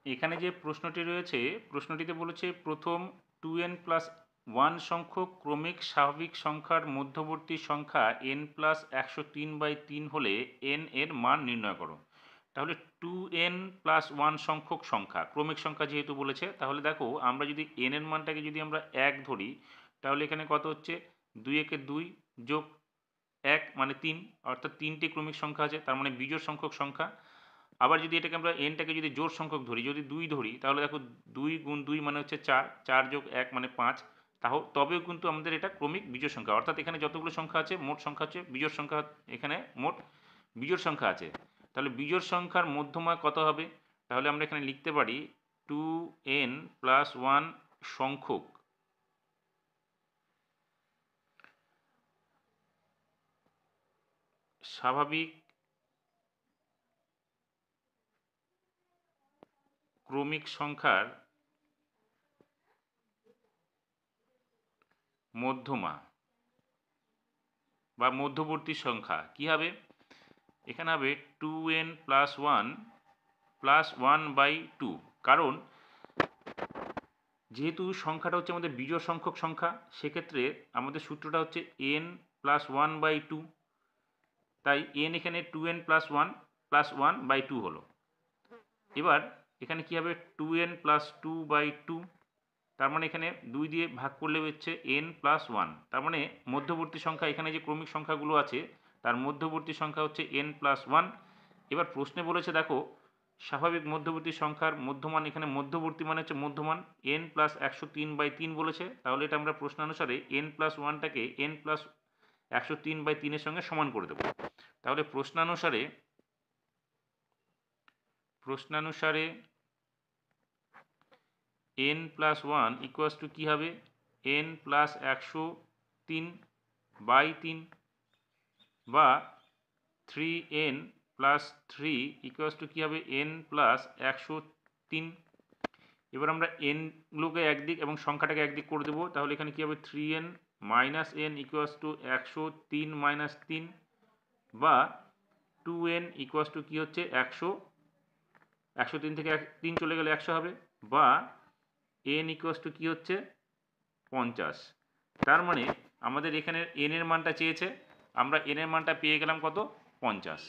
এখানে যে প্রশ্নটি রয়েছে, প্রশ্নটিতে বলেছে প্রথম 2n+1 সংখ্যক ক্রমিক স্বাভাবিক সংখ্যার মধ্যবর্তী সংখ্যা n+103/3 হলে n এর মান নির্ণয় করো। তাহলে 2n+1 সংখ্যক সংখ্যা, ক্রমিক সংখ্যা যেহেতু বলেছে, তাহলে দেখো আমরা যদি n এর মানটাকে যদি আমরা 1 ধরি, তাহলে এখানে কত হচ্ছে 2 একে 2 যোগ 1 মানে 3, অর্থাৎ 3টি ক্রমিক সংখ্যা আছে, তার মানে বিজোড় সংখ্যক সংখ্যা। আবার যদি এটাকে আমরা এনটাকে যদি জোড় সংখ্যক ধরি, যদি 2 ধরি, তাহলে দেখো 2 গুণ 2 মানে হচ্ছে 4, 4 যোগ 1 মানে 5, তবেও কিন্তু আমাদের এটা ক্রমিক বিজোড় সংখ্যা, অর্থাৎ এখানে যতগুলো সংখ্যা আছে মোট সংখ্যা হচ্ছে বিজোড় সংখ্যা, এখানে মোট বিজোড় সংখ্যা আছে। তাহলে বিজোড় সংখ্যার মধ্যমা কত হবে? তাহলে আমরা এখানে লিখতে পারি 2n+1 সংখ্যক স্বাভাবিক ক্রমিক সংখ্যার মধ্যমা বা মধ্যবর্তী সংখ্যা কি হবে? এখানে হবে 2n+1+1/2, কারণ যেহেতু সংখ্যাটা হচ্ছে আমাদের বিজোড় সংখ্যক সংখ্যা, সেক্ষেত্রে আমাদের সূত্রটা হচ্ছে n+1/2, তাই n এখানে 2n+1+1/2 হলো। এবার এখানে কি হবে 2n+2/2, তার মানে এখানে 2 দিয়ে ভাগ করলে হচ্ছে n+1, তার মানে মধ্যবর্তী সংখ্যা, এখানে যে ক্রমিক সংখ্যাগুলো আছে তার মধ্যবর্তী সংখ্যা হচ্ছে n+1। এবার প্রশ্নে বলেছে দেখো স্বাভাবিক মধ্যবর্তী সংখ্যার মধ্যমান, এখানে মধ্যবর্তী মানে হচ্ছে মধ্যমান n+103/3 বলেছে, তাহলে এটা আমরা প্রশ্নানুসারে n+1টাকে n+103/3 এর সঙ্গে সমান করে দেবো। তাহলে প্রশ্নানুসারে n+1 ইকুয়ালস টু কী হবে? n+103/3 বা 3n+3 ইকুয়ালস টু কী হবে? n+103। এবার আমরা এনগুলোকে একদিক এবং সংখ্যাটাকে একদিক করে দেবো, তাহলে এখানে কী হবে? 3n - n ইকুয়ালস টু 103 - 3 বা 2n ইকুয়ালস টু কী হচ্ছে? 103 থেকে 3 চলে গেলে 100 হবে, বা n ইকুয়ালস টু কী হচ্ছে? 50। তার মানে আমাদের এখানে n এর মানটা চেয়েছে, আমরা n এর মানটা পেয়ে গেলাম কত? 50।